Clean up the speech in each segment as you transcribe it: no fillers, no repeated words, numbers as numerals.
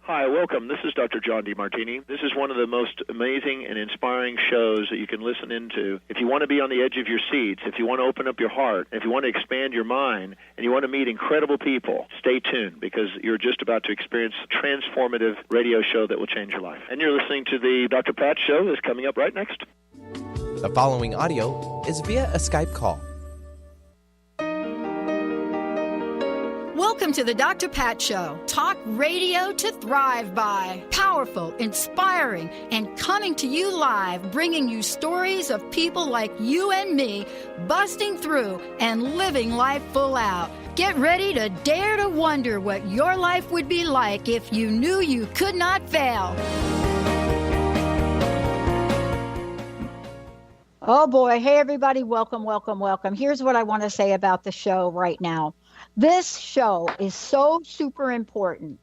Hi, welcome. This is Dr. John DeMartini. This is one of the most amazing and inspiring shows that you can listen into. If you want to be on the edge of your seats, if you want to open up your heart, if you want to expand your mind, and you want to meet incredible people, stay tuned because you're just about to experience a transformative radio show that will change your life. And you're listening to the Dr. Pat Show that's coming up right next. The following audio is via a Skype call. Welcome to the Dr. Pat Show. Talk radio to thrive by. Powerful, inspiring, and coming to you live, bringing you stories of people like you and me, busting through and living life full out. Get ready to dare to wonder what your life would be like if you knew you could not fail. Oh boy. Hey everybody. Welcome, welcome, welcome. Here's what I want to say about the show right now. This show is so super important.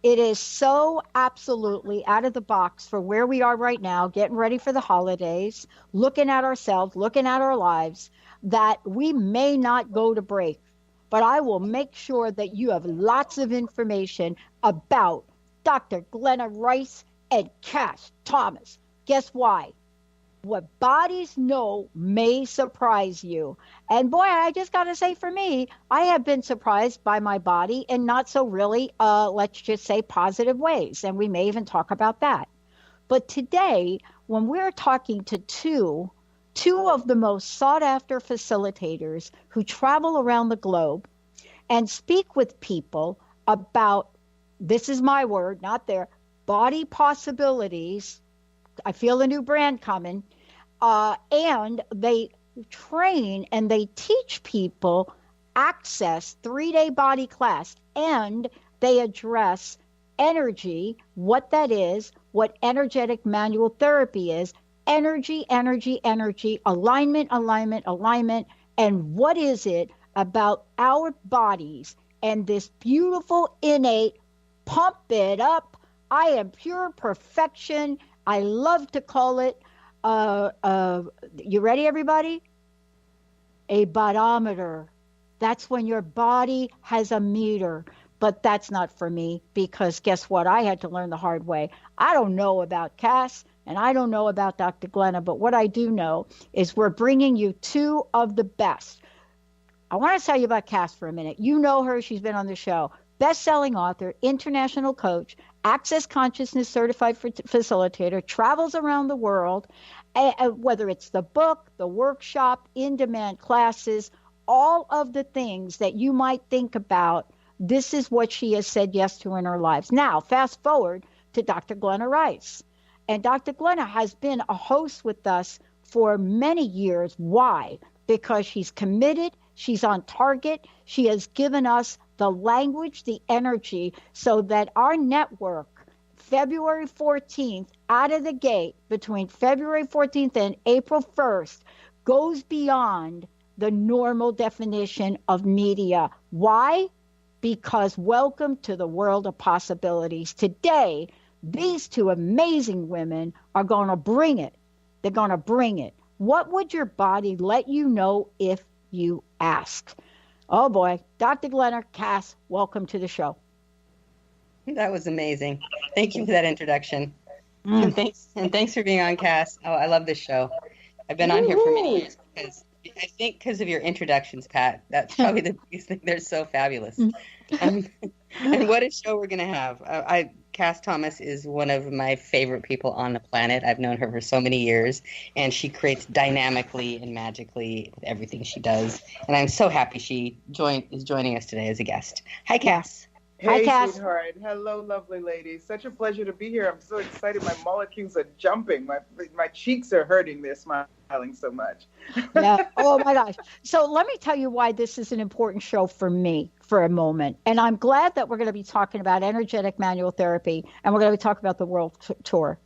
It is so absolutely out of the box for where we are right now, getting ready for the holidays, looking at ourselves, looking at our lives, that we may not go to break. But I will make sure that you have lots of information about Dr. Glenna Rice and Kass Thom. Guess why? What bodies know may surprise you. And boy, I just got to say for me, I have been surprised by my body in not so really, let's just say, positive ways. And we may even talk about that. But today, when we're talking to two of the most sought after facilitators who travel around the globe and speak with people about, this is my word, not their, body possibilities. I feel a new brand coming. And they train and they teach people access 3-day body class, and they address energy, what that is, what energetic manual therapy is, energy, alignment, and what is it about our bodies and this beautiful innate pump it up. I am pure perfection. I love to call it, you ready, everybody? A bodometer. That's when your body has a meter. But that's not for me, because guess what? I had to learn the hard way. I don't know about Kass, and I don't know about Dr. Glenna, but what I do know is we're bringing you two of the best. I want to tell you about Kass for a minute. You know her. She's been on the show. Best-selling author, international coach, Access Consciousness certified facilitator, travels around the world, whether it's the book, the workshop, in-demand classes, all of the things that you might think about, this is what she has said yes to in her lives. Now, fast forward to Dr. Glenna Rice. And Dr. Glenna has been a host with us for many years. Why? Because she's committed, she's on target, she has given us the language, the energy, so that our network, February 14th, out of the gate, between February 14th and April 1st, goes beyond the normal definition of media. Why? Because welcome to the world of possibilities. Today, these two amazing women are going to bring it. They're going to bring it. What would your body let you know if you asked? Oh boy, Dr. Glenna, Kass, welcome to the show. That was amazing. Thank you for that introduction. And thanks for being on, Kass. Oh, I love this show. I've been on here for many years because of your introductions, Pat. That's probably the biggest thing. They're so fabulous. And what a show we're going to have. Kass Thom is one of my favorite people on the planet. I've known her for so many years, and she creates dynamically and magically with everything she does. And I'm so happy she is joining us today as a guest. Hi, Kass. Hey, Hi, Kass. sweetheart. Hello, lovely ladies. Such a pleasure to be here. I'm so excited. My molecules are jumping. My cheeks are hurting. They're smiling so much. Yeah. Oh, my gosh. So let me tell you why this is an important show for me for a moment. And I'm glad that we're going to be talking about energetic manual therapy, and we're going to be talking about the world tour.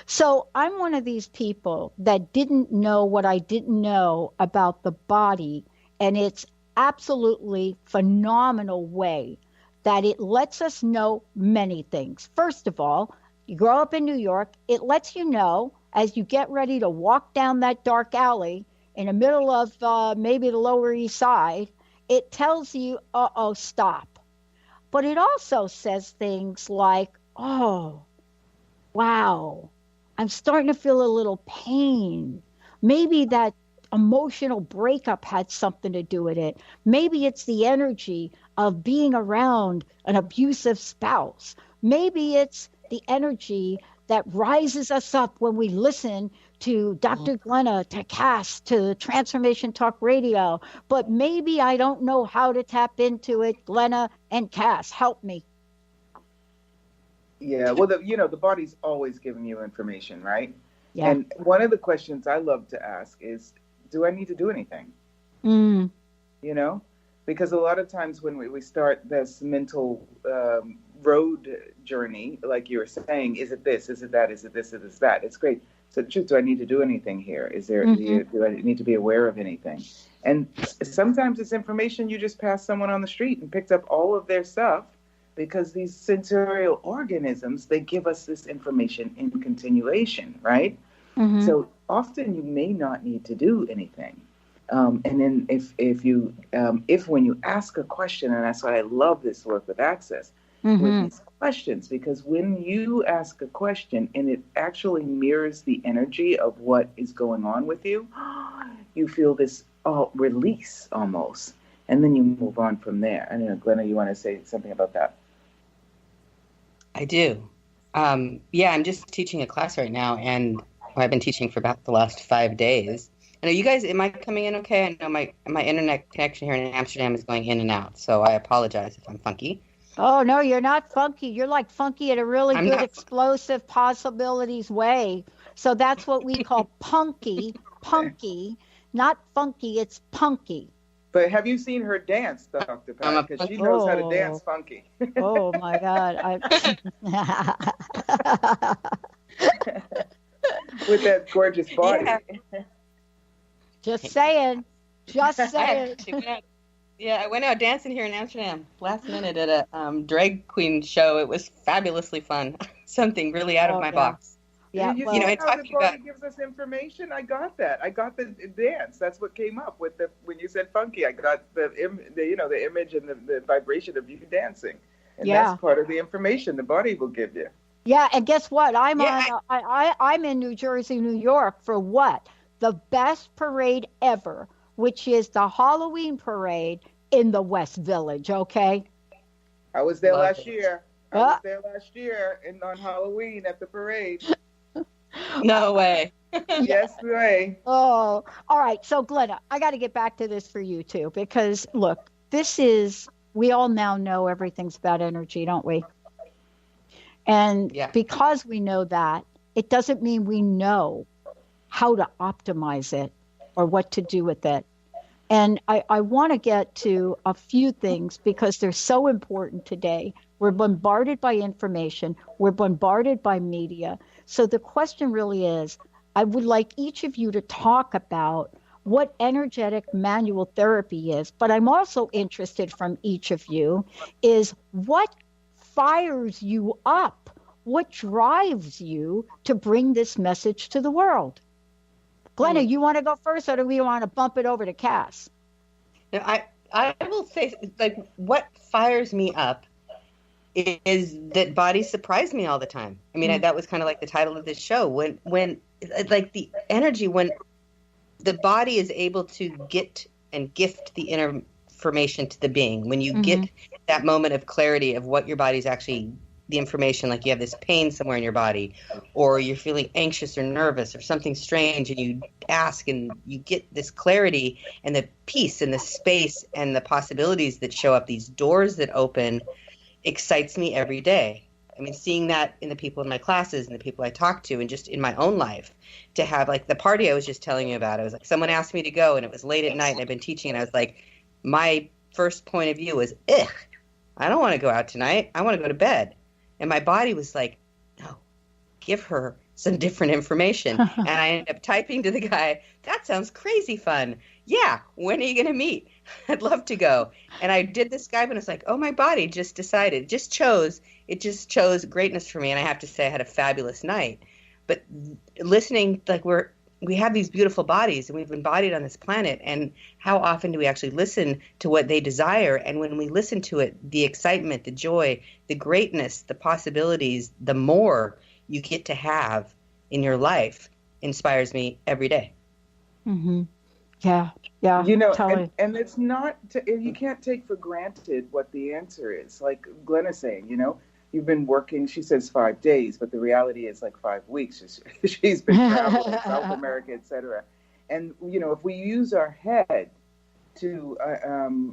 So I'm one of these people that didn't know what I didn't know about the body and its absolutely phenomenal way that it lets us know many things. First of all, you grow up in New York, it lets you know as you get ready to walk down that dark alley in the middle of maybe the Lower East Side, it tells you, stop. But it also says things like, oh, wow, I'm starting to feel a little pain. Maybe that emotional breakup had something to do with it. Maybe it's the energy of being around an abusive spouse. Maybe it's the energy that rises us up when we listen to Dr. Glenna, to Kass, to Transformation Talk Radio. But maybe I don't know how to tap into it. Glenna and Kass, help me. Yeah, well, the body's always giving you information, right? Yeah. And one of the questions I love to ask is, do I need to do anything? Mm. You know, because a lot of times when we start this mental road journey, like you were saying, is it this, is it that, is it this, is it that? It's great. So, do I need to do anything here? Is there, do I need to be aware of anything? And sometimes it's information you just passed someone on the street and picked up all of their stuff, because these sensorial organisms, they give us this information in continuation, right? Mm-hmm. So often you may not need to do anything. And then if when you ask a question, and that's why I love this work with Access, with these questions, because when you ask a question and it actually mirrors the energy of what is going on with you, you feel this release almost. And then you move on from there. I don't know, Glenna, you want to say something about that? I do. Yeah, I'm just teaching a class right now, and I've been teaching for about the last 5 days. And are you guys, am I coming in okay? I know my internet connection here in Amsterdam is going in and out, so I apologize if I'm funky. Oh, no, you're not funky. You're like funky in a really good, explosive possibilities way. So that's what we call punky, not funky, it's punky. But have you seen her dance, Dr. Pat? Because she knows how to dance funky. Oh, my God. With that gorgeous body. Yeah. Just saying. Yeah, I went out dancing here in Amsterdam last minute at a drag queen show. It was fabulously fun. Something really out of my box. Yeah, you know, how the body gives us information. I got that. I got the dance. That's what came up with when you said funky. I got the image and the vibration of you dancing, and that's part of the information the body will give you. Yeah, and guess what? I'm in New Jersey, New York for what? The best parade ever, which is the Halloween parade in the West Village. Okay. I was there last year. On Halloween at the parade. No way. Yes way. Oh, all right. So, Glenna, I got to get back to this for you too, because look, we all now know everything's about energy, don't we? And because we know that, it doesn't mean we know how to optimize it or what to do with it. And I want to get to a few things because they're so important today. We're bombarded by information. We're bombarded by media. So the question really is, I would like each of you to talk about what energetic manual therapy is. But I'm also interested from each of you is what fires you up? What drives you to bring this message to the world? Glenna, you want to go first, or do we want to bump it over to Kass? I will say, like, what fires me up is that bodies surprise me all the time. I mean, that was kind of like the title of this show. When like the energy, when the body is able to get and gift the information to the being, when you get that moment of clarity of what your body's actually, the information, like you have this pain somewhere in your body, or you're feeling anxious or nervous or something strange, and you ask and you get this clarity and the peace and the space and the possibilities that show up, these doors that open, excites me every day. I mean, seeing that in the people in my classes and the people I talk to and just in my own life, to have like the party I was just telling you about, I was like, someone asked me to go and it was late at night and I've been teaching and I was like, my first point of view was, I don't want to go out tonight. I want to go to bed. And my body was like, no, give her some different information. And I ended up typing to the guy, that sounds crazy fun. Yeah, when are you going to meet? I'd love to go. And I did this Skype and it's like, oh, my body just decided, it just chose greatness for me. And I have to say I had a fabulous night. But listening, like we have these beautiful bodies and we've embodied on this planet, and how often do we actually listen to what they desire? And when we listen to it, the excitement, the joy, the greatness, the possibilities, the more you get to have in your life inspires me every day. Mm-hmm. Yeah. Totally. And it's not, you can't take for granted what the answer is. Like Glenna's saying, you've been working, she says 5 days, but the reality is like 5 weeks. She's been traveling, South America, etc. And, if we use our head to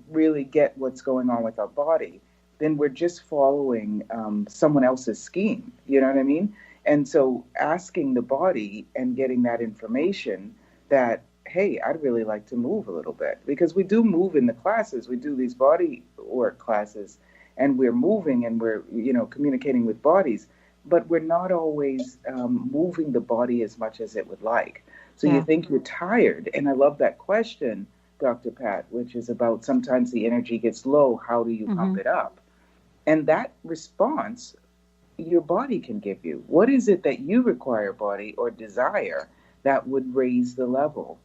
really get what's going on with our body, then we're just following someone else's scheme. You know what I mean? And so asking the body and getting that information that, hey, I'd really like to move a little bit, because we do move in the classes. We do these body work classes, and we're moving and we're, communicating with bodies, but we're not always moving the body as much as it would like. So you think you're tired. And I love that question, Dr. Pat, which is about sometimes the energy gets low. How do you pump it up? And that response, your body can give you. What is it that you require, body, or desire that would raise the level,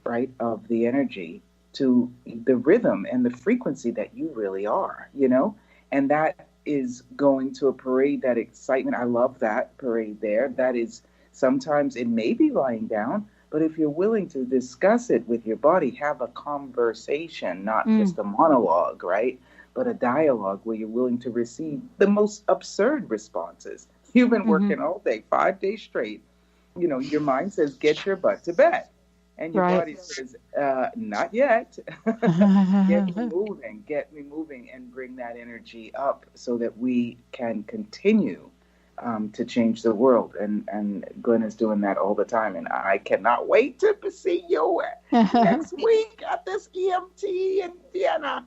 right, of the energy to the rhythm and the frequency that you really are, And that is going to a parade, that excitement. I love that parade there. That is, sometimes it may be lying down, but if you're willing to discuss it with your body, have a conversation, not just a monologue, right? But a dialogue where you're willing to receive the most absurd responses. You've been working all day, 5 days straight. Your mind says, get your butt to bed. And your body says, not yet. Get me moving, and bring that energy up so that we can continue to change the world. And Glenn is doing that all the time. And I cannot wait to see you next week at this EMT in Vienna.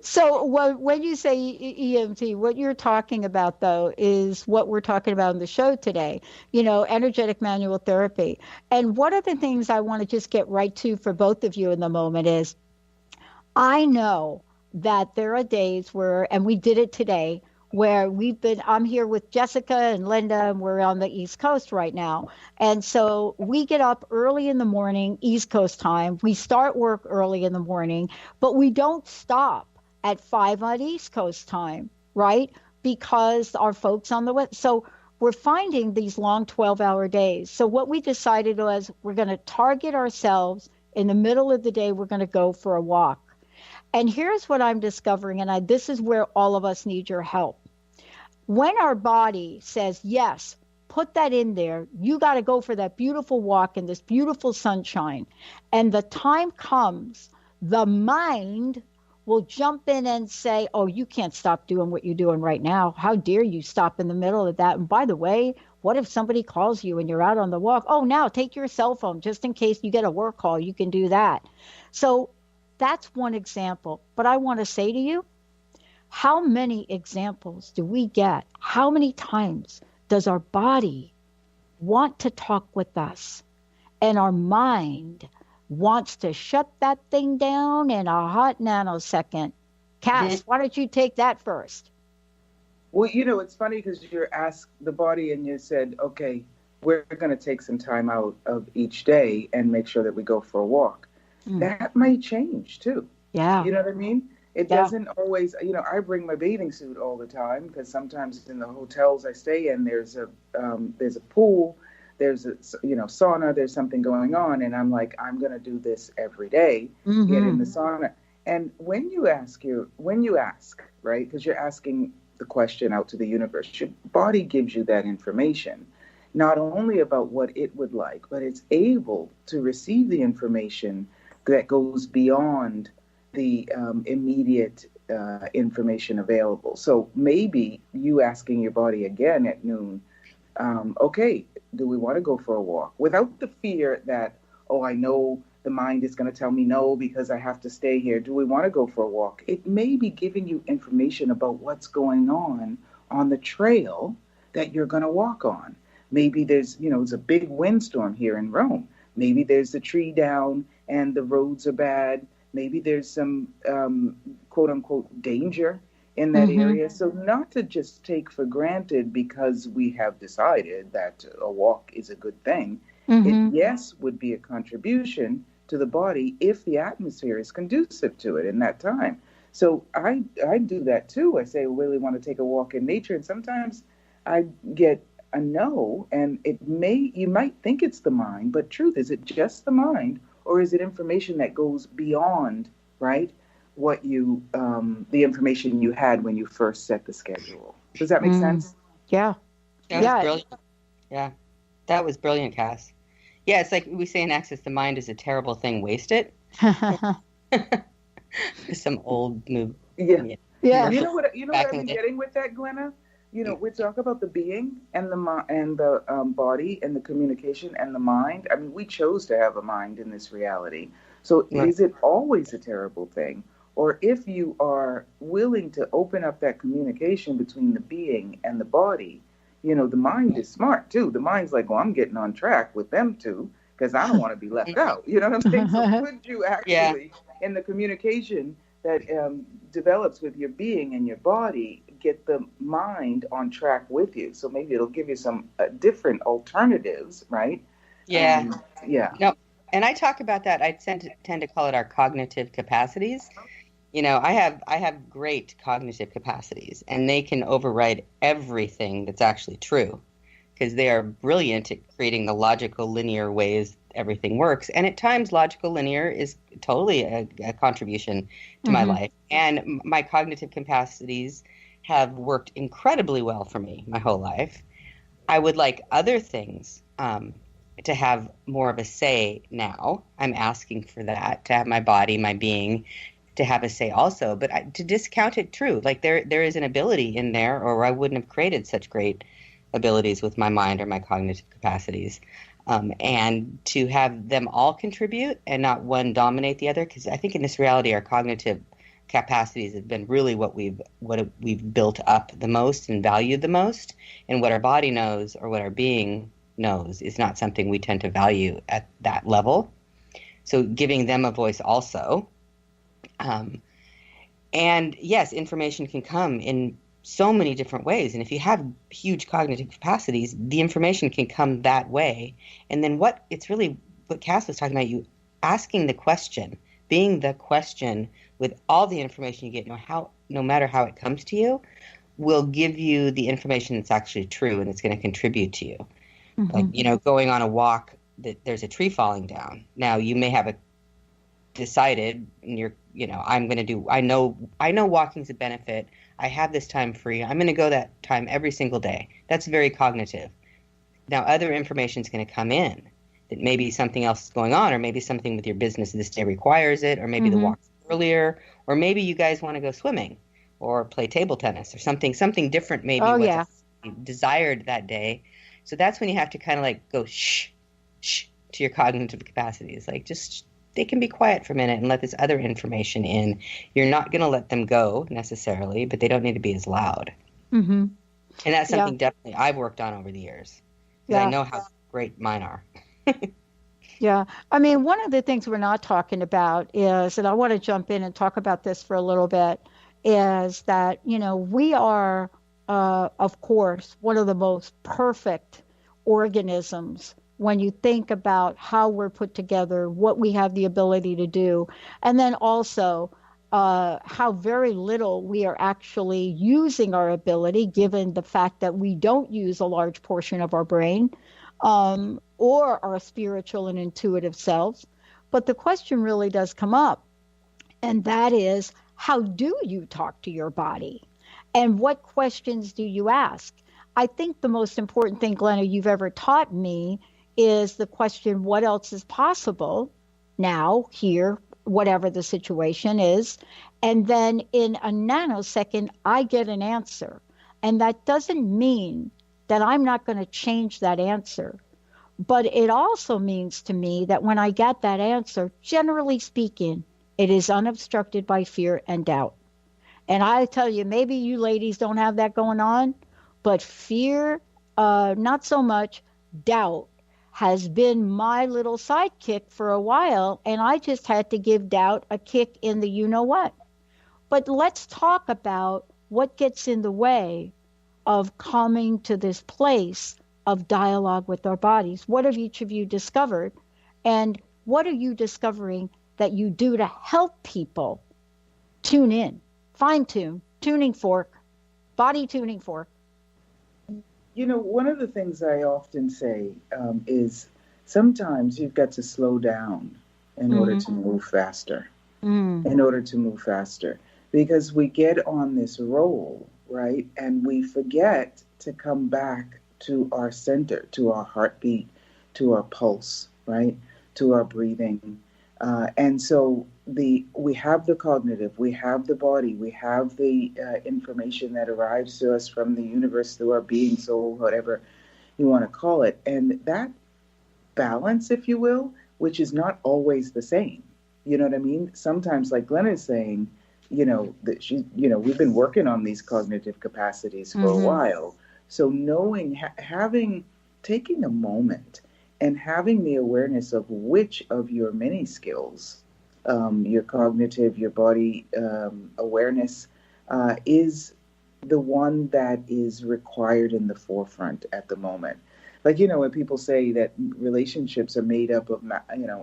So when you say EMT, what you're talking about, though, is what we're talking about in the show today, energetic manual therapy. And one of the things I want to just get right to for both of you in the moment is, I know that there are days where, and we did it today, where I'm here with Jessica and Linda, and we're on the East Coast right now. And so we get up early in the morning, East Coast time. We start work early in the morning, but we don't stop at 5 on East Coast time, right? Because our folks on the West. So we're finding these long 12-hour days. So what we decided was, we're going to target ourselves in the middle of the day. We're going to go for a walk. And here's what I'm discovering, and this is where all of us need your help. When our body says, yes, put that in there, you got to go for that beautiful walk in this beautiful sunshine, and the time comes, the mind will jump in and say, oh, you can't stop doing what you're doing right now. How dare you stop in the middle of that? And by the way, what if somebody calls you and you're out on the walk? Oh, now take your cell phone just in case you get a work call. You can do that. So that's one example. But I want to say to you, how many examples do we get? How many times does our body want to talk with us, and our mind wants to shut that thing down in a hot nanosecond? Kass, why don't you take that first? Well, it's funny because you asked the body and you said, okay, we're going to take some time out of each day and make sure that we go for a walk. That might change too. Yeah. You know what I mean? It doesn't always, I bring my bathing suit all the time, because sometimes in the hotels I stay in, there's a pool, there's a, sauna, there's something going on. And I'm like, I'm going to do this every day, get in the sauna. And when you ask, right, because you're asking the question out to the universe, your body gives you that information, not only about what it would like, but it's able to receive the information that goes beyond the immediate information available. So maybe you asking your body again at noon, okay, do we want to go for a walk? Without the fear that, oh, I know the mind is going to tell me no because I have to stay here. Do we want to go for a walk? It may be giving you information about what's going on the trail that you're going to walk on. Maybe there's, it's a big windstorm here in Rome. Maybe there's a tree down and the roads are bad. Maybe there's some quote unquote danger in that area. So not to just take for granted because we have decided that a walk is a good thing. It, yes, would be a contribution to the body if the atmosphere is conducive to it in that time. So I do that too. I say, I really want to take a walk in nature. And sometimes I get a no, and you might think it's the mind, but truth, is it just the mind, or is it information that goes beyond, right, what you, the information you had when you first set the schedule? Does that make sense? Yeah. That was brilliant. Yeah. That was brilliant, Kass. Yeah, it's like we say in Access, the mind is a terrible thing. Waste it. Some old move. Yeah. You know what Back I'm getting with that, Glenna? You know, we talk about the being and the body and the communication and the mind. I mean, we chose to have a mind in this reality. So is it always a terrible thing? Or if you are willing to open up that communication between the being and the body, you know, the mind is smart too. The mind's like, well, I'm getting on track with them two because I don't want to be left out. You know what I'm saying? So could you actually, in the communication that develops with your being and your body, get the mind on track with you? So maybe it'll give you some different alternatives, right? Yeah. Yeah. No, and I talk about that. I tend to call it our cognitive capacities. You know, I have great cognitive capacities, and they can override everything that's actually true, because they are brilliant at creating the logical, linear ways everything works. And at times, logical linear is totally a contribution to my life. And my cognitive capacities have worked incredibly well for me my whole life. I would like other things to have more of a say now. I'm asking for that, to have my body, my being, to have a say also. But to discount it, true. Like there is an ability in there, or I wouldn't have created such great abilities with my mind or my cognitive capacities. And to have them all contribute and not one dominate the other, because I think in this reality our cognitive capacities have been really what we've built up the most and valued the most, and what our body knows or what our being knows is not something we tend to value at that level. So giving them a voice also. And yes, information can come in so many different ways. And if you have huge cognitive capacities, the information can come that way. And then it's really what Kass was talking about, you asking the question, being the question with all the information you get, no matter how it comes to you, will give you the information that's actually true, and it's going to contribute to you. Like, you know, going on a walk, that there's a tree falling down. Now you may have decided, and I know walking's a benefit. I have this time free. I'm going to go that time every single day. That's very cognitive. Now other information is going to come in, that maybe something else is going on, or maybe something with your business this day requires it, or maybe the walk's earlier, or maybe you guys want to go swimming or play table tennis or something different maybe desired that day. So that's when you have to kind of like go shh to your cognitive capacities. Like, just, they can be quiet for a minute and let this other information in. You're not going to let them go necessarily, but they don't need to be as loud. And that's something definitely I've worked on over the years, because I know how great mine are. Yeah. I mean, one of the things we're not talking about is, and I want to jump in and talk about this for a little bit, is that, you know, we are, of course, one of the most perfect organisms when you think about how we're put together, what we have the ability to do, and then also how very little we are actually using our ability, given the fact that we don't use a large portion of our brain or our spiritual and intuitive selves. But the question really does come up, and that is, how do you talk to your body? And what questions do you ask? I think the most important thing, Glenna, you've ever taught me is the question, what else is possible now, here, whatever the situation is? And then in a nanosecond, I get an answer. And that doesn't mean that I'm not going to change that answer. But it also means to me that when I get that answer, generally speaking, it is unobstructed by fear and doubt. And I tell you, maybe you ladies don't have that going on, but fear, not so much. Doubt has been my little sidekick for a while, and I just had to give doubt a kick in the you-know-what. But let's talk about what gets in the way of coming to this place of dialogue with our bodies? What have each of you discovered? And what are you discovering that you do to help people tune in, fine tune, tuning fork, body tuning fork? You know, one of the things I often say is sometimes you've got to slow down in order to move faster. In order to move faster. Because we get on this roll, right? And we forget to come back to our center, to our heartbeat, to our pulse, right? To our breathing. And so we have the cognitive, we have the body, we have the information that arrives to us from the universe through our being, soul, whatever you want to call it. And that balance, if you will, which is not always the same. You know what I mean? Sometimes, like Glenna is saying, that we've been working on these cognitive capacities for a while. So knowing, taking a moment and having the awareness of which of your many skills, your cognitive, your body awareness, is the one that is required in the forefront at the moment. Like, when people say that relationships are made up of,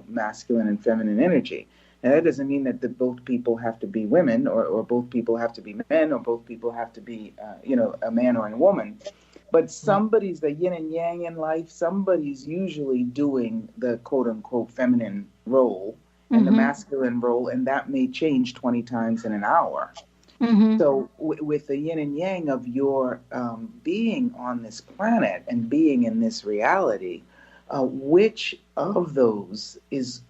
masculine and feminine energy. And that doesn't mean that both people have to be women or both people have to be men or both people have to be, a man or a woman. But somebody's the yin and yang in life. Somebody's usually doing the quote unquote feminine role and the masculine role. And that may change 20 times in an hour. So with the yin and yang of your being on this planet and being in this reality, which of those is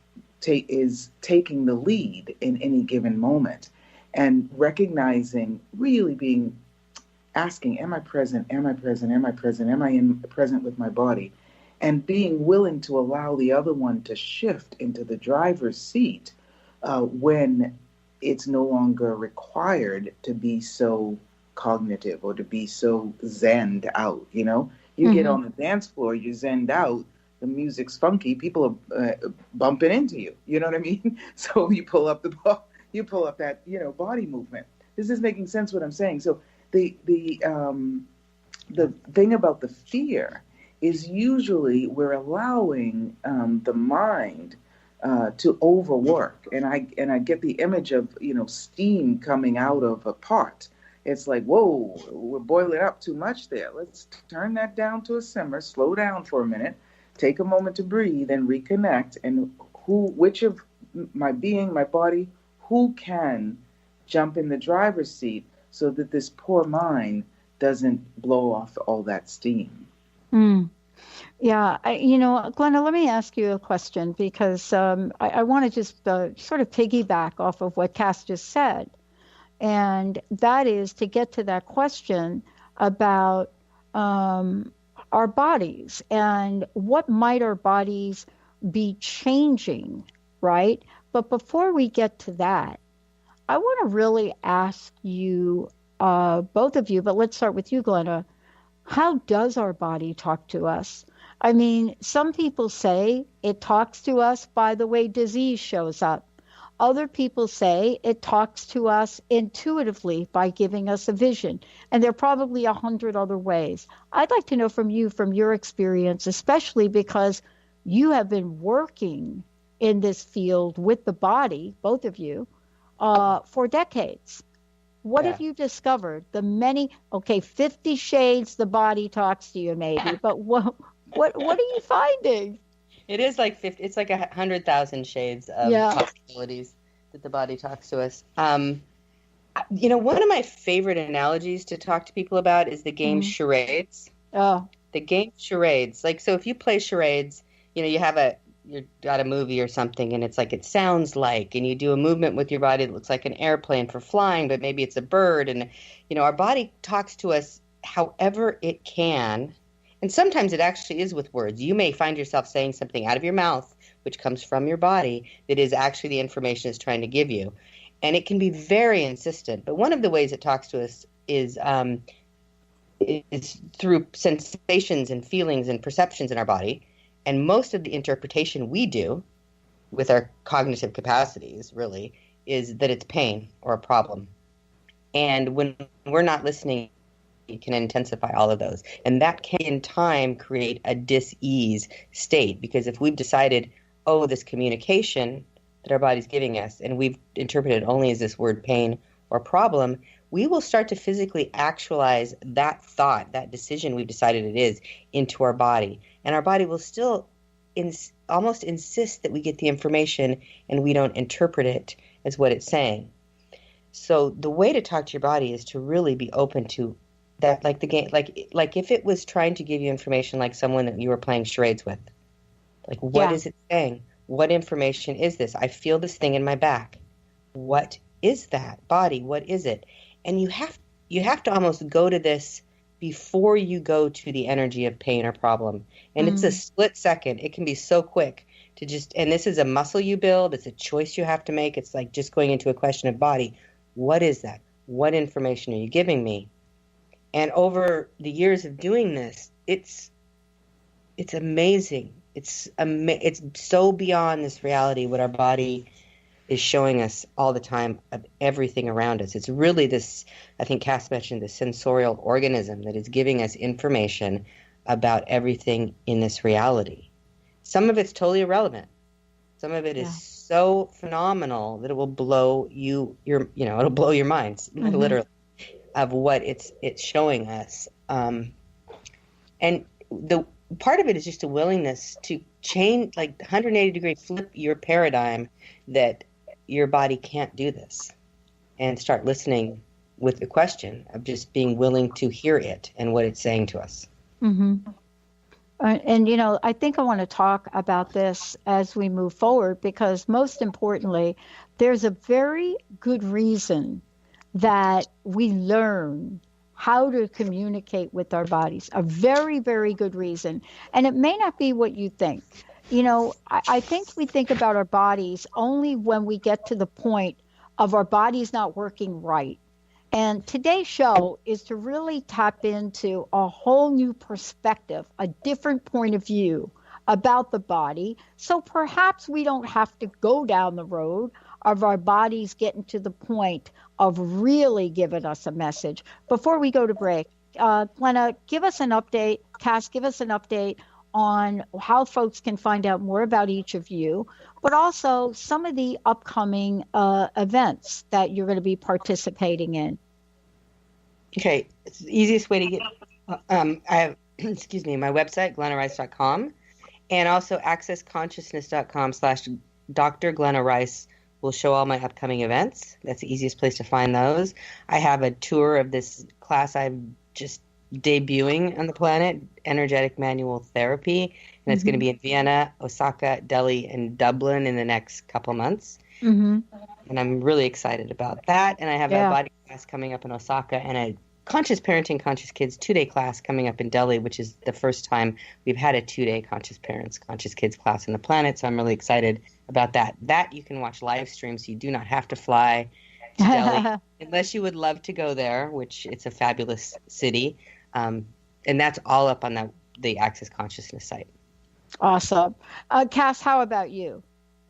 taking the lead in any given moment, and recognizing, really asking, am I present? Am I present? Am I present? Am I present with my body? And being willing to allow the other one to shift into the driver's seat when it's no longer required to be so cognitive or to be so zenned out. You get on the dance floor, you're zenned out, the music's funky, people are bumping into you. You know what I mean? So you pull up that body movement. This is making sense what I'm saying. So the thing about the fear is usually we're allowing the mind to overwork, and I get the image of steam coming out of a pot. It's like, whoa, we're boiling up too much there. Let's turn that down to a simmer, slow down for a minute, take a moment to breathe and reconnect. And which of my being, my body, who can jump in the driver's seat so that this poor mind doesn't blow off all that steam? Yeah, Glenna, let me ask you a question, because I want to just sort of piggyback off of what Kass just said. And that is to get to that question about our bodies and what might our bodies be changing, right? But before we get to that, I want to really ask you, both of you, but let's start with you, Glenna. How does our body talk to us? I mean, some people say it talks to us by the way disease shows up. Other people say it talks to us intuitively by giving us a vision. And there are probably 100 other ways. I'd like to know from you, from your experience, especially because you have been working in this field with the body, both of you, for decades. What have you discovered? The many, 50 shades the body talks to you maybe, but what are you finding? It is like 50. It's like 100,000 shades of possibilities that the body talks to us. One of my favorite analogies to talk to people about is the game charades. Oh, the game charades. Like, so if you play charades, you've got a movie or something, and it's like it sounds like, and you do a movement with your body that looks like an airplane for flying, but maybe it's a bird, and our body talks to us however it can. And sometimes it actually is with words. You may find yourself saying something out of your mouth, which comes from your body, that is actually the information it's trying to give you. And it can be very insistent. But one of the ways it talks to us is through sensations and feelings and perceptions in our body. And most of the interpretation we do with our cognitive capacities, really, is that it's pain or a problem. And when we're not listening, it can intensify all of those. And that can, in time, create a dis-ease state. Because if we've decided, oh, this communication that our body's giving us, and we've interpreted only as this word pain or problem, we will start to physically actualize that thought, that decision we've decided it is, into our body. And our body will still almost insist that we get the information and we don't interpret it as what it's saying. So the way to talk to your body is to really be open to that, like the game, like if it was trying to give you information like someone that you were playing charades with. Like, what is it saying? What information is this? I feel this thing in my back. What is that? Body, what is it? And you have to almost go to this before you go to the energy of pain or problem. And it's a split second. It can be so quick to just, and this is a muscle you build. It's a choice you have to make. It's like just going into a question of body. What is that? What information are you giving me? And over the years of doing this, it's amazing. It's so beyond this reality, what our body is showing us all the time of everything around us. It's really this, I think Kass mentioned, the sensorial organism that is giving us information about everything in this reality. Some of it's totally irrelevant. Some of it is so phenomenal that it will blow it'll blow your minds, literally, of what it's showing us. And the part of it is just a willingness to change, like 180 degree flip your paradigm that your body can't do this, and start listening with the question of just being willing to hear it and what it's saying to us. And, I think I want to talk about this as we move forward, because most importantly, there's a very good reason that we learn how to communicate with our bodies. A very, very good reason. And it may not be what you think. I think we think about our bodies only when we get to the point of our bodies not working right. And today's show is to really tap into a whole new perspective, a different point of view about the body. So perhaps we don't have to go down the road of our bodies getting to the point of really giving us a message. Before we go to break, Glenna, give us an update. Kass, give us an update on how folks can find out more about each of you, but also some of the upcoming events that you're going to be participating in. Okay, it's the easiest way to get, I have, my website, glennarice.com, and also accessconsciousness.com/Dr. Glenna Rice will show all my upcoming events. That's the easiest place to find those. I have a tour of this class I'm just debuting on the planet, Energetic Manual Therapy, and it's going to be in Vienna, Osaka, Delhi, and Dublin in the next couple months. And I'm really excited about that. And I have a body class coming up in Osaka, and a Conscious Parenting, Conscious Kids 2-day class coming up in Delhi, which is the first time we've had a 2-day Conscious Parents, Conscious Kids class on the planet. So I'm really excited about that. That you can watch live stream, so you do not have to fly to Delhi unless you would love to go there, which it's a fabulous city. And that's all up on the Access Consciousness site. Awesome. Kass, how about you?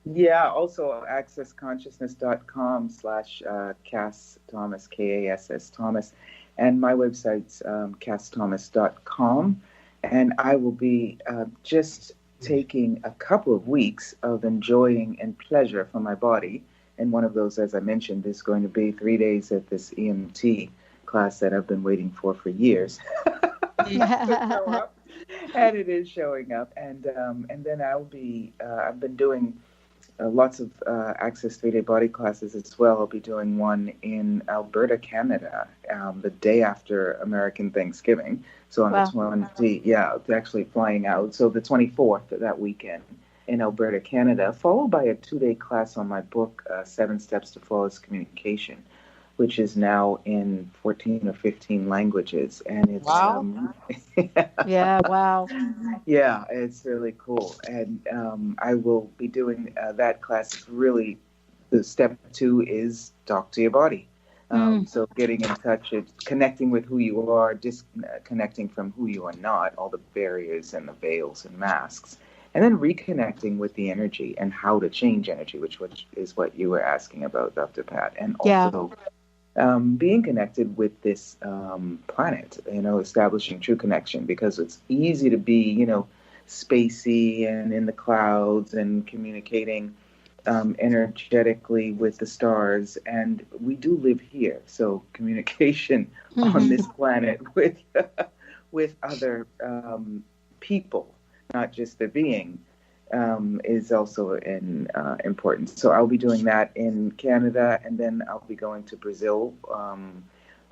Yeah, also accessconsciousness.com/Kass Thomas, Kass Thomas. And my website's kassthomas.com. And I will be just taking a couple of weeks of enjoying and pleasure from my body. And one of those, as I mentioned, is going to be 3 days at this EMT class that I've been waiting for years. And it is showing up. And then I'll be, I've been doing lots of Access 3-day body classes as well. I'll be doing one in Alberta, Canada, the day after American Thanksgiving. So on the 20th, actually flying out. So the 24th of that weekend in Alberta, Canada, followed by a 2-day class on my book, 7 Steps to Flawless Communication, which is now in 14 or 15 languages. And it's Yeah, it's really cool. And I will be doing that class. Really, the step 2 is talk to your body. So getting in touch, it's connecting with who you are, disconnecting from who you are not, all the barriers and the veils and masks, and then reconnecting with the energy and how to change energy, which is what you were asking about, Dr. Pat. And also being connected with this planet, establishing true connection, because it's easy to be, spacey and in the clouds and communicating energetically with the stars. And we do live here. So communication on this planet with other people, not just the being, is also important. So I'll be doing that in Canada, and then I'll be going to Brazil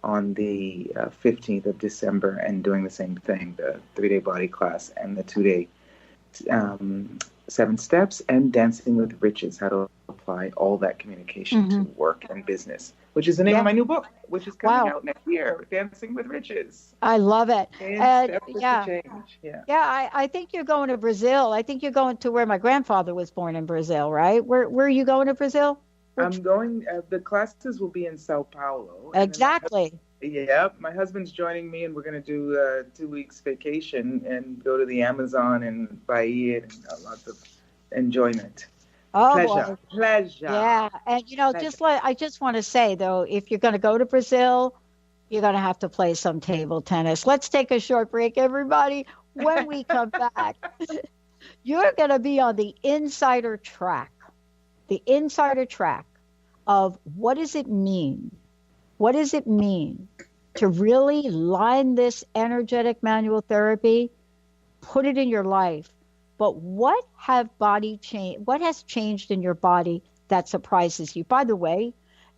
on the 15th of December and doing the same thing, the 3-day body class and the 2-day 7 steps, and Dancing with Riches, how to apply all that communication to work and business, which is the name of my new book, which is coming out next year, Dancing with Riches. I love it. I think you're going to Brazil. I think you're going to where my grandfather was born, in Brazil, right? Where are you going to Brazil? I'm going, the classes will be in Sao Paulo. Exactly. My husband's joining me, and we're going to do 2 weeks vacation and go to the Amazon and Bahia, and lots of enjoyment. Oh, pleasure. Yeah, and I just want to say though, if you're going to go to Brazil, you're going to have to play some table tennis. Let's take a short break, everybody. When we come back, you're going to be on the insider track of what does it mean? What does it mean to really line this energetic manual therapy, put it in your life? But what has changed in your body that surprises you? By the way,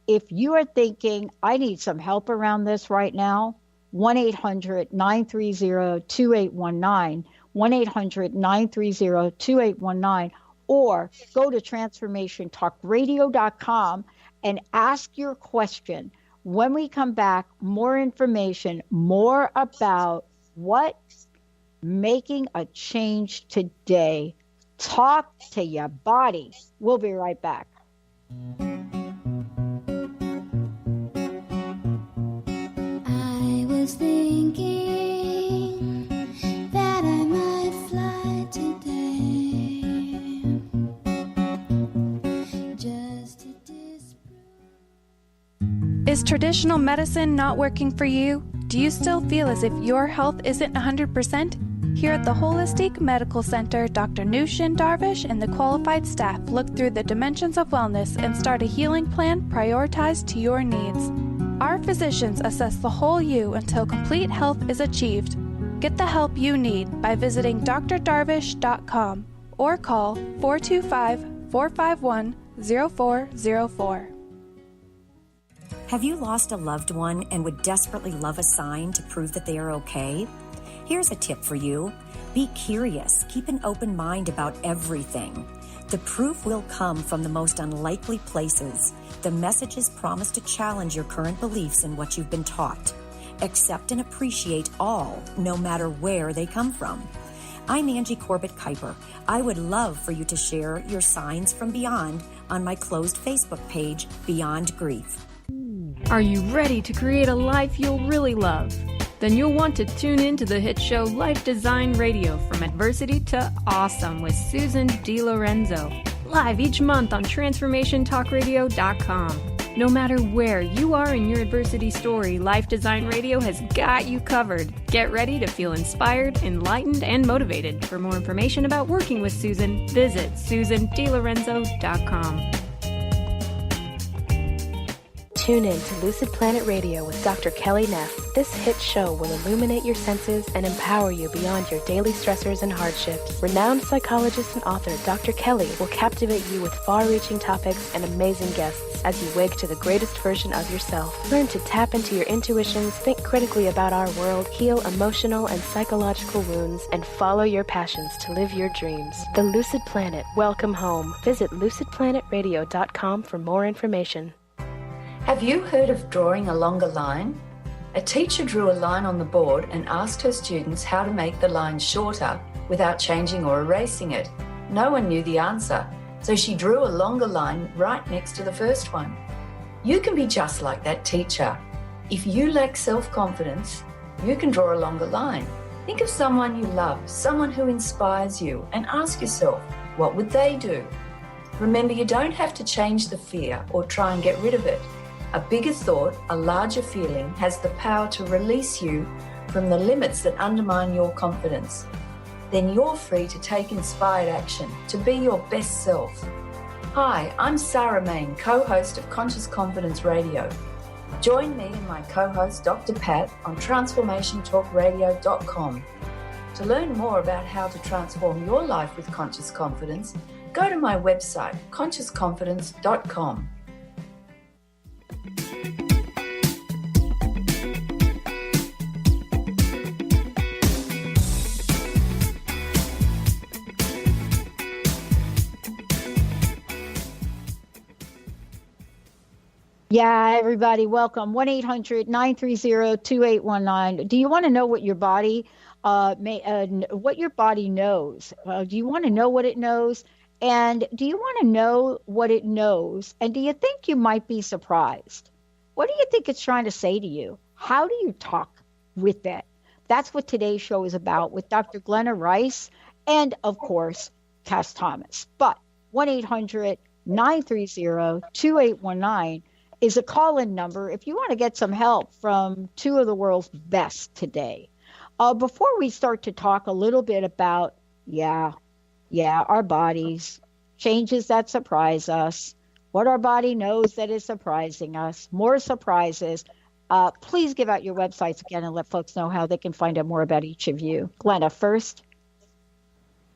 if you are thinking, I need some help around this right now, 1-800-930-2819, 1-800-930-2819, or go to transformationtalkradio.com and ask your question. When we come back, more information, more about what making a change today. Talk to your body. We'll be right back. I was thinking that I might fly today, just to disprove. Is traditional medicine not working for you? Do you still feel as if your health isn't 100%? Here at the Holistic Medical Center, Dr. Nushin Darvish and the qualified staff look through the dimensions of wellness and start a healing plan prioritized to your needs. Our physicians assess the whole you until complete health is achieved. Get the help you need by visiting drdarvish.com or call 425-451-0404. Have you lost a loved one and would desperately love a sign to prove that they are okay? Here's a tip for you. Be curious. Keep an open mind about everything. The proof will come from the most unlikely places. The messages promise to challenge your current beliefs and what you've been taught. Accept and appreciate all, no matter where they come from. I'm Angie Corbett-Kuiper. I would love for you to share your signs from beyond on my closed Facebook page, Beyond Grief. Are you ready to create a life you'll really love? Then you'll want to tune in to the hit show Life Design Radio, From Adversity to Awesome with Susan DiLorenzo, live each month on TransformationTalkRadio.com. No matter where you are in your adversity story, Life Design Radio has got you covered. Get ready to feel inspired, enlightened, and motivated. For more information about working with Susan, visit SusanDiLorenzo.com. Tune in to Lucid Planet Radio with Dr. Kelly Neff. This hit show will illuminate your senses and empower you beyond your daily stressors and hardships. Renowned psychologist and author Dr. Kelly will captivate you with far-reaching topics and amazing guests as you wake to the greatest version of yourself. Learn to tap into your intuitions, think critically about our world, heal emotional and psychological wounds, and follow your passions to live your dreams. The Lucid Planet. Welcome home. Visit lucidplanetradio.com for more information. Have you heard of drawing a longer line? A teacher drew a line on the board and asked her students how to make the line shorter without changing or erasing it. No one knew the answer, so she drew a longer line right next to the first one. You can be just like that teacher. If you lack self-confidence, you can draw a longer line. Think of someone you love, someone who inspires you, and ask yourself, what would they do? Remember, you don't have to change the fear or try and get rid of it. A bigger thought, a larger feeling, has the power to release you from the limits that undermine your confidence. Then you're free to take inspired action, to be your best self. Hi, I'm Sarah Main, co-host of Conscious Confidence Radio. Join me and my co-host Dr. Pat on transformationtalkradio.com. To learn more about how to transform your life with conscious confidence, go to my website, consciousconfidence.com. Yeah, everybody, welcome. 1-800-930-2819. Do you want to know what your body what your body knows? Do you want to know what it knows? And do you want to know what it knows? And do you think you might be surprised? What do you think it's trying to say to you? How do you talk with it? That's what today's show is about with Dr. Glenna Rice and, of course, Kass Thom. But 1-800-930-2819 is a call-in number if you want to get some help from two of the world's best today. Before we start to talk a little bit about, our bodies, changes that surprise us, what our body knows that is surprising us, more surprises, please give out your websites again and let folks know how they can find out more about each of you. Glenna, first.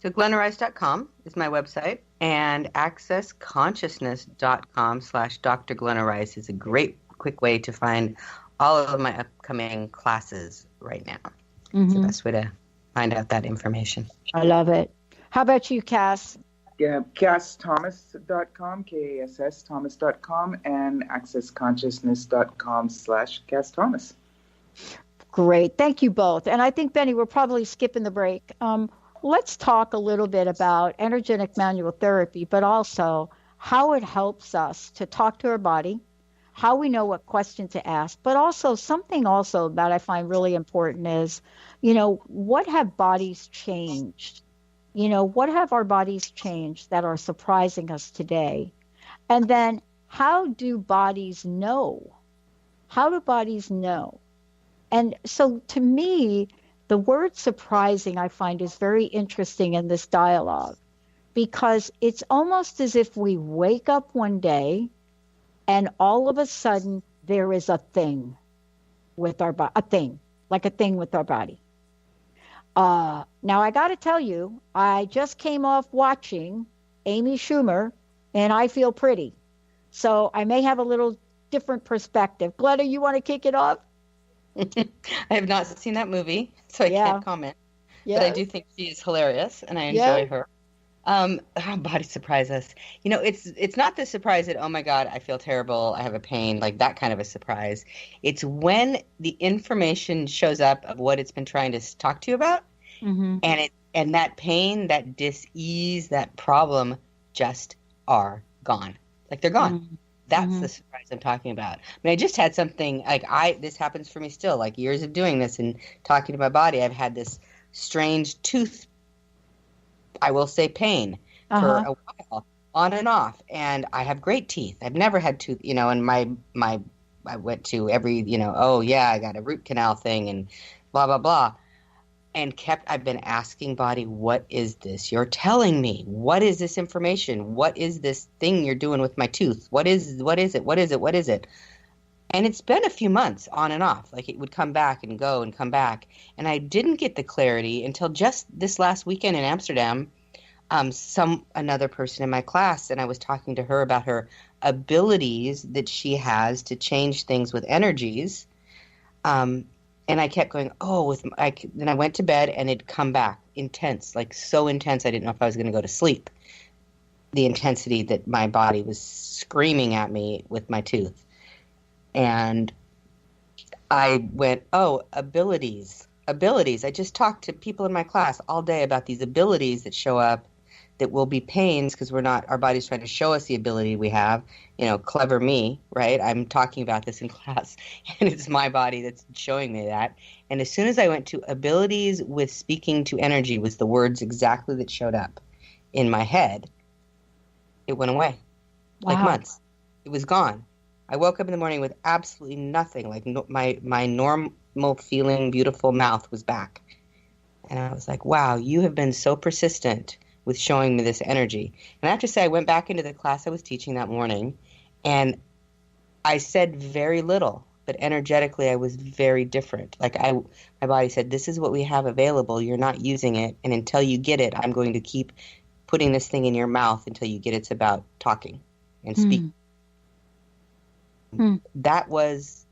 So glennarice.com is my website, and accessconsciousness.com/Dr. Glenna Rice is a great, quick way to find all of my upcoming classes right now. It's the best way to find out that information. I love it. How about you, Kass? Yeah, KassThomas.com, KASS Thomas.com, and accessconsciousness.com/Kass Thomas. Great. Thank you both. And I think, Benny, we're probably skipping the break. Let's talk a little bit about energetic manual therapy, but also how it helps us to talk to our body, how we know what question to ask, but also something also that I find really important is, what have bodies changed? What have our bodies changed that are surprising us today? And then how do bodies know? How do bodies know? And so to me, the word surprising, I find, is very interesting in this dialogue because it's almost as if we wake up one day and all of a sudden there is a thing with our body, a thing with our body. Now, I got to tell you, I just came off watching Amy Schumer and I Feel Pretty. So I may have a little different perspective. Glenna, you want to kick it off? I have not seen that movie, so I can't comment. But I do think she is hilarious, and I enjoy her. How bodies surprise us. It's not the surprise that, oh my God, I feel terrible, I have a pain, like that kind of a surprise. It's when the information shows up of what it's been trying to talk to you about, and that pain, that dis-ease, that problem just are gone. Like they're gone. That's the surprise I'm talking about. I mean, I just had something this happens for me still, like years of doing this and talking to my body. I've had this strange tooth, I will say pain for a while, on and off. And I have great teeth. I've never had tooth, and I went to every, I got a root canal thing and blah, blah, blah. And I've been asking body, what is this you're telling me? What is this information? What is this thing you're doing with my tooth? What is it? And it's been a few months on and off. Like it would come back and go and come back. And I didn't get the clarity until just this last weekend in Amsterdam. Another person in my class, and I was talking to her about her abilities that she has to change things with energies. And I kept going, then I went to bed and it'd come back intense, like so intense. I didn't know if I was going to go to sleep. The intensity that my body was screaming at me with my tooth. And I went, abilities. I just talked to people in my class all day about these abilities that show up that will be pains because our body's trying to show us the ability we have. Clever me, right? I'm talking about this in class and it's my body that's showing me that. And as soon as I went to abilities with speaking to energy was the words exactly that showed up in my head, it went away. Wow. Like months. It was gone. I woke up in the morning with absolutely nothing. Like my normal feeling, beautiful mouth was back. And I was like, wow, you have been so persistent with showing me this energy. And I have to say, I went back into the class I was teaching that morning, and I said very little, but energetically I was very different. Like my body said, this is what we have available. You're not using it. And until you get it, I'm going to keep putting this thing in your mouth until you get it's about talking and speaking. That was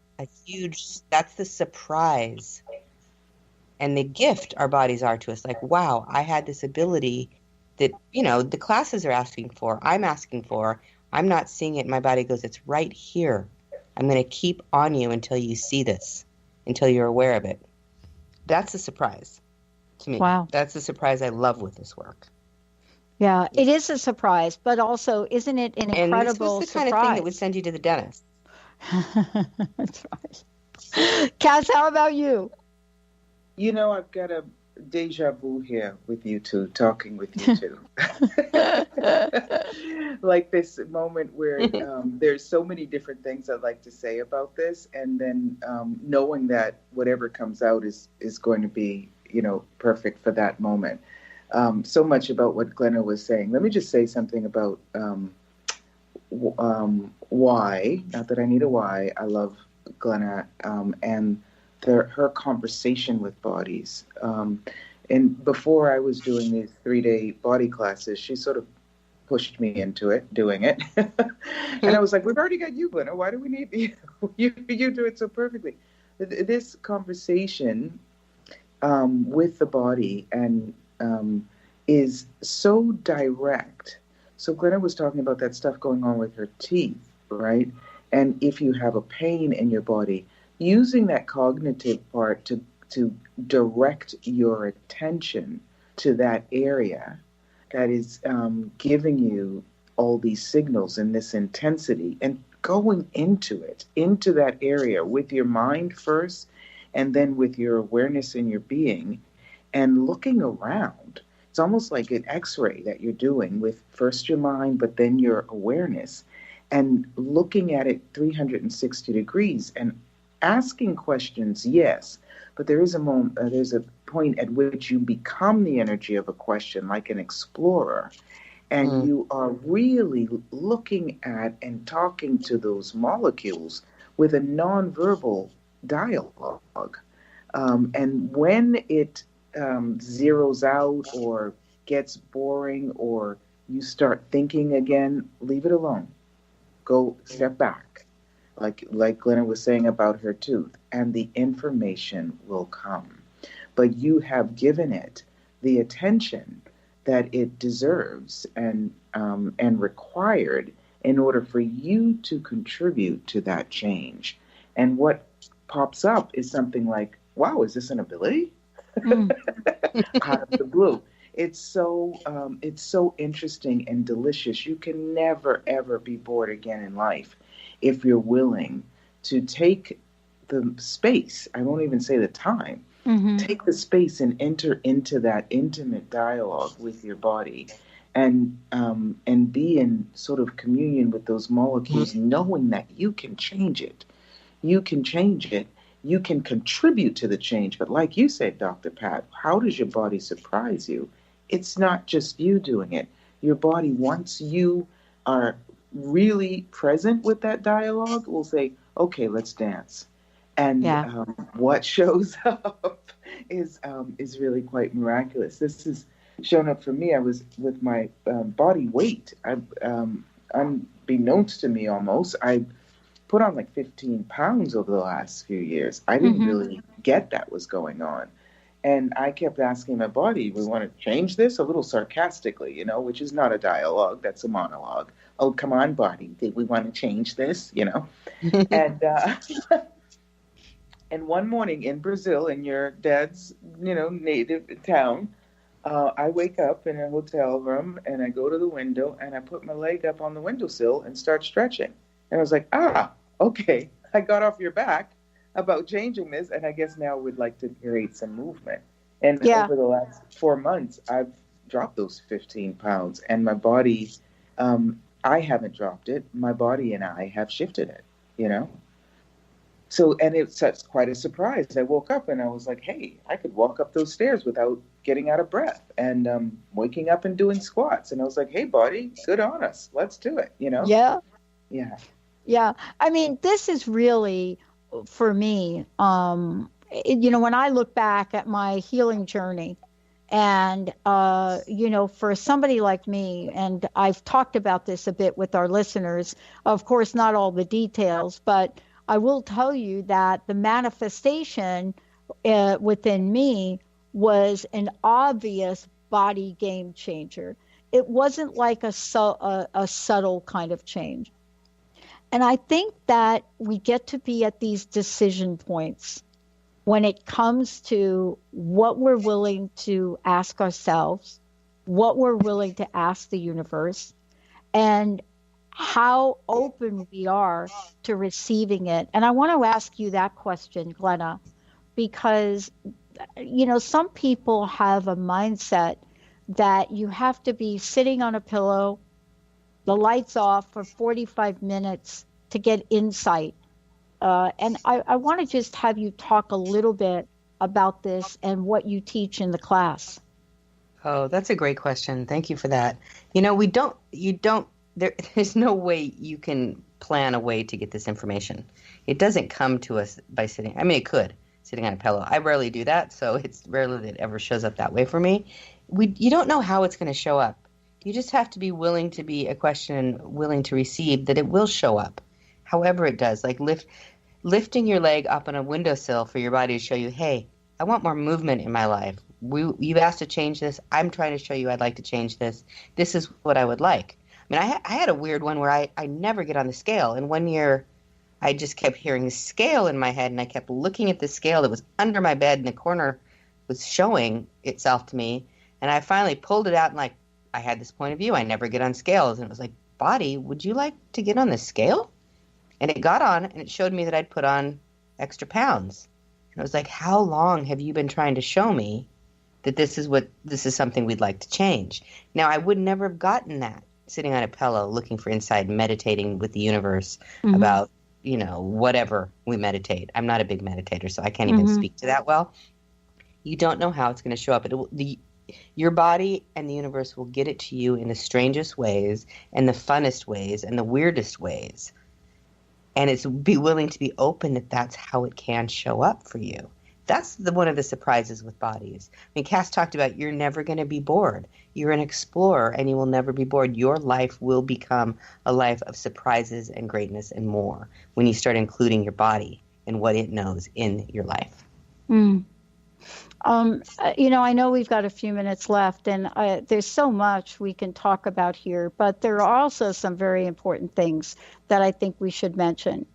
that's the surprise and the gift our bodies are to us. Like, wow, I had this ability that, the classes are asking for, I'm asking for, I'm not seeing it. My body goes, it's right here. I'm going to keep on you until you see this, until you're aware of it. That's a surprise to me. Wow. That's the surprise I love with this work. Yeah, it is a surprise, but also, isn't it an incredible and this was the surprise? kind of thing that would send you to the dentist. That's right. Kass, how about you? I've got a deja vu here with you two, talking with you two. Like this moment where there's so many different things I'd like to say about this, and then knowing that whatever comes out is going to be, perfect for that moment. So much about what Glenna was saying. Let me just say something about why, not that I need a why, I love Glenna and her conversation with bodies. And before I was doing these 3-day body classes, she sort of pushed me into it, doing it. And I was like, we've already got you, Glenna. Why do we need you? You do it so perfectly. This conversation with the body and is so direct. So Glenna was talking about that stuff going on with her teeth, right? And if you have a pain in your body, using that cognitive part to direct your attention to that area that is giving you all these signals and this intensity, and going into that area with your mind first, and then with your awareness in your being, and looking around. It's almost like an x-ray that you're doing with first your mind, but then your awareness, and looking at it 360 degrees and asking questions, yes, but there is there's a point at which you become the energy of a question, like an explorer, and you are really looking at and talking to those molecules with a nonverbal dialogue. And when it zeroes out or gets boring or you start thinking again, leave it alone. Go step back. Like Glenna was saying about her tooth, and the information will come. But you have given it the attention that it deserves and required in order for you to contribute to that change. And what pops up is something like, wow, is this an ability? Out of the blue. It's so interesting and delicious. You can never, ever be bored again in life if you're willing to take the space, I won't even say the time, take the space and enter into that intimate dialogue with your body, and be in sort of communion with those molecules, knowing that you can change it. You can change it. You can contribute to the change. But like you said, Dr. Pat, how does your body surprise you? It's not just you doing it. Your body, once you are really present with that dialogue, will say, okay, let's dance. And what shows up is really quite miraculous. This has shown up for me. I was with my body weight. Unbeknownst to me almost, I put on like 15 pounds over the last few years. I didn't really get that was going on. And I kept asking my body, we want to change this? A little sarcastically, which is not a dialogue, that's a monologue. Oh, come on, body, did we want to change this? And and one morning in Brazil, in your dad's, native town, I wake up in a hotel room and I go to the window and I put my leg up on the windowsill and start stretching. And I was like, okay, I got off your back about changing this, and I guess now we'd like to create some movement. And over the last 4 months, I've dropped those 15 pounds, and my body, I haven't dropped it. My body and I have shifted it. you know? So, and it's quite a surprise. I woke up and I was like, hey, I could walk up those stairs without getting out of breath, and waking up and doing squats. And I was like, hey, body, good on us. Let's do it, you know? Yeah. Yeah. Yeah. I mean, this is really, for me, when I look back at my healing journey, and, for somebody like me, and I've talked about this a bit with our listeners, of course, not all the details, but I will tell you that the manifestation within me was an obvious body game changer. It wasn't like a subtle kind of change. And I think that we get to be at these decision points when it comes to what we're willing to ask ourselves, what we're willing to ask the universe, and how open we are to receiving it. And I want to ask you that question, Glenna, because, some people have a mindset that you have to be sitting on a pillow, the lights off for 45 minutes to get insight. And I want to just have you talk a little bit about this and what you teach in the class. Oh, that's a great question. Thank you for that. There's no way you can plan a way to get this information. It doesn't come to us by sitting. I mean, it could, sitting on a pillow. I rarely do that, so it's rarely that it ever shows up that way for me. You don't know how it's going to show up. You just have to be willing to be a question, willing to receive that it will show up, however it does. Like lifting your leg up on a windowsill for your body to show you, hey, I want more movement in my life. You've asked to change this. I'm trying to show you I'd like to change this. This is what I would like. I mean, I had a weird one where I never get on the scale. And one year I just kept hearing the scale in my head, and I kept looking at the scale that was under my bed in the corner, was showing itself to me. And I finally pulled it out, and I had this point of view. I never get on scales. And it was like, body, would you like to get on the scale? And it got on, and it showed me that I'd put on extra pounds. And I was like, how long have you been trying to show me that this is something we'd like to change? Now, I would never have gotten that sitting on a pillow, looking for insight, meditating with the universe about, whatever we meditate. I'm not a big meditator, so I can't even speak to that well. You don't know how it's going to show up. Your body and the universe will get it to you in the strangest ways and the funnest ways and the weirdest ways. And it's be willing to be open that that's how it can show up for you. That's one of the surprises with bodies. I mean, Kass talked about you're never going to be bored. You're an explorer, and you will never be bored. Your life will become a life of surprises and greatness and more when you start including your body and what it knows in your life. I know we've got a few minutes left, and there's so much we can talk about here, but there are also some very important things that I think we should mention.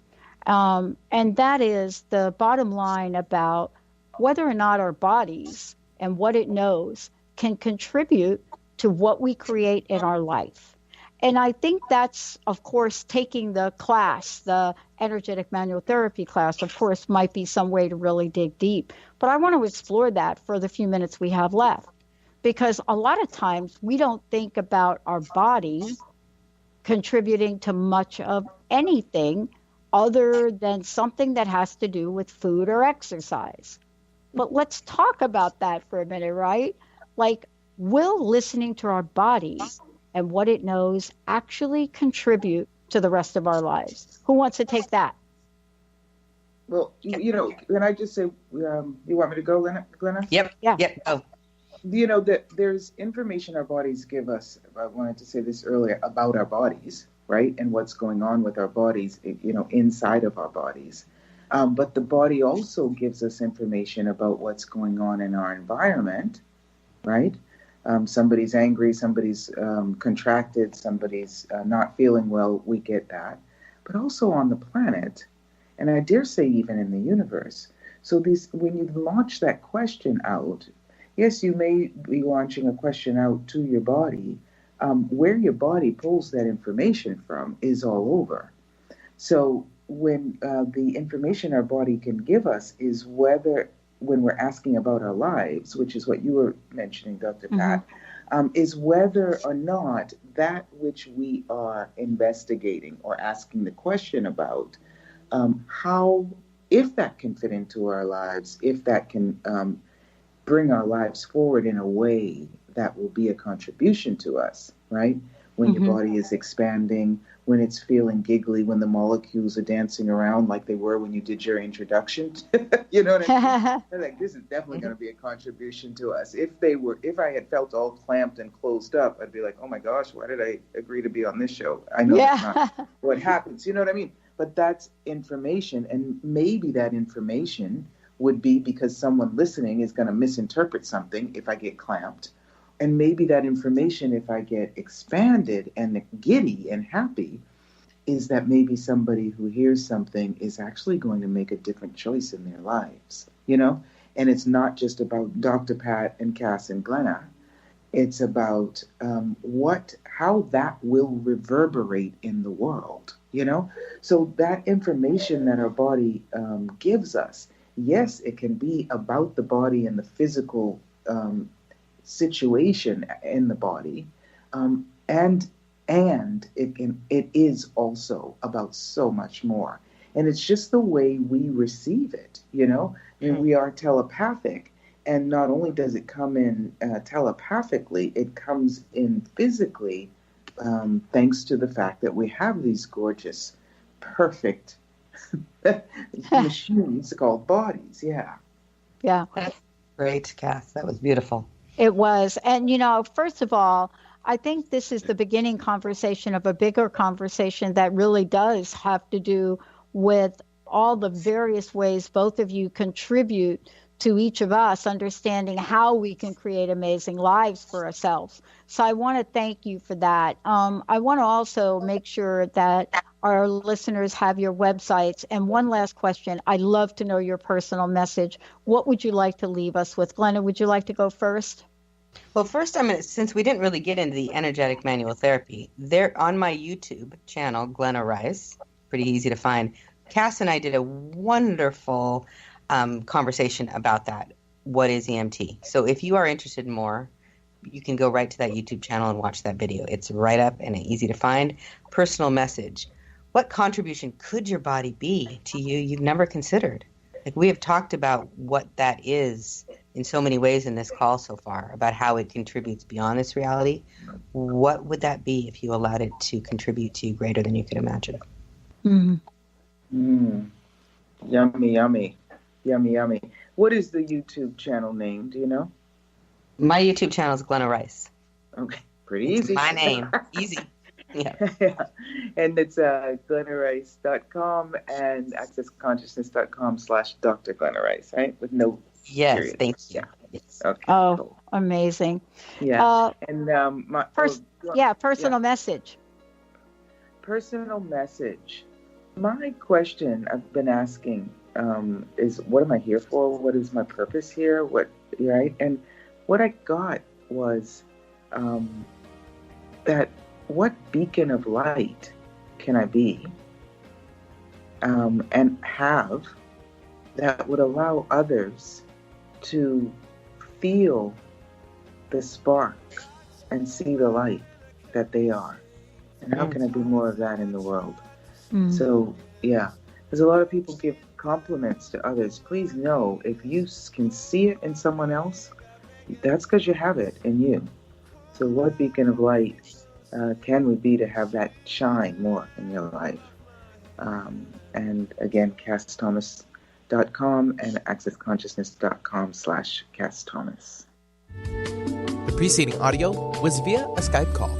And that is the bottom line about whether or not our bodies and what it knows can contribute to what we create in our life. And I think that's, of course, taking the class, the energetic manual therapy class, of course, might be some way to really dig deep. But I want to explore that for the few minutes we have left, because a lot of times we don't think about our body contributing to much of anything other than something that has to do with food or exercise. But let's talk about that for a minute, right? Like, will listening to our body and what it knows actually contribute to the rest of our lives? Who wants to take that? Well, can I just say, you want me to go, Glenna? Yep. Yeah. Yep. Oh. That there's information our bodies give us. I wanted to say this earlier about our bodies, right? And what's going on with our bodies, inside of our bodies. But the body also gives us information about what's going on in our environment, right? Somebody's angry, somebody's contracted, somebody's not feeling well, we get that. But also on the planet, and I dare say even in the universe. So when you launch that question out, yes, you may be launching a question out to your body. Where your body pulls that information from is all over. So when the information our body can give us is when we're asking about our lives, which is what you were mentioning, Dr. Pat, is whether or not that which we are investigating or asking the question about how, if that can fit into our lives, if that can bring our lives forward in a way that will be a contribution to us, right? When your body is expanding, when it's feeling giggly, when the molecules are dancing around like they were when you did your introduction. You know what I mean? I'm like, this is definitely going to be a contribution to us. If I had felt all clamped and closed up, I'd be like, oh my gosh, why did I agree to be on this show? I know that's not what happens. You know what I mean? But that's information, and maybe that information would be because someone listening is going to misinterpret something if I get clamped. And maybe that information, if I get expanded and giddy and happy, is that maybe somebody who hears something is actually going to make a different choice in their lives, you know? And it's not just about Dr. Pat and Kass and Glenna. It's about how that will reverberate in the world, you know? So that information that our body gives us, yes, it can be about the body and the physical situation in the body, and it is also about so much more. And it's just the way we receive it, you know? And we are telepathic, and not only does it come in telepathically, it comes in physically, thanks to the fact that we have these gorgeous, perfect machines called bodies. Yeah. That's great, Kass. That was beautiful. It was. And, you know, first of all, I think this is the beginning conversation of a bigger conversation that really does have to do with all the various ways both of you contribute to each of us understanding how we can create amazing lives for ourselves. So I want to thank you for that. I want to also make sure that our listeners have your websites. And one last question. I'd love to know your personal message. What would you like to leave us with? Glenna, would you like to go first? Well, first, since we didn't really get into the energetic manual therapy, there on my YouTube channel, Glenna Rice, pretty easy to find, Kass and I did a wonderful conversation about that. What is EMT? So if you are interested in more, you can go right to that YouTube channel and watch that video. It's right up and easy to find. Personal message. What contribution could your body be to you you've never considered? Like, we have talked about what that is in so many ways in this call so far, about how it contributes beyond this reality. What would that be if you allowed it to contribute to you greater than you could imagine? Yummy, yummy. Yummy, yummy. What is the YouTube channel name? Do you know? My YouTube channel is Glenna Rice. Okay, pretty easy. My name. Easy. Yeah. And it's GlennaRice.com and accessconsciousness.com/Dr. Glenna Rice, right? With no period. Thank you. Yeah. Yes. Okay. Oh, cool. Amazing. Yeah. And personal message. Personal message. My question I've been asking is, what am I here for? What is my purpose here? Right? And what I got was that what beacon of light can I be and have that would allow others to feel the spark and see the light that they are? And how can I do more of that in the world? So, yeah, because a lot of people give compliments to others. Please know, if you can see it in someone else, that's because you have it in you. So what beacon of light can we be to have that shine more in your life? And again, KassThomas.com and accessconsciousness.com/KassThomas. The preceding audio was via a Skype call.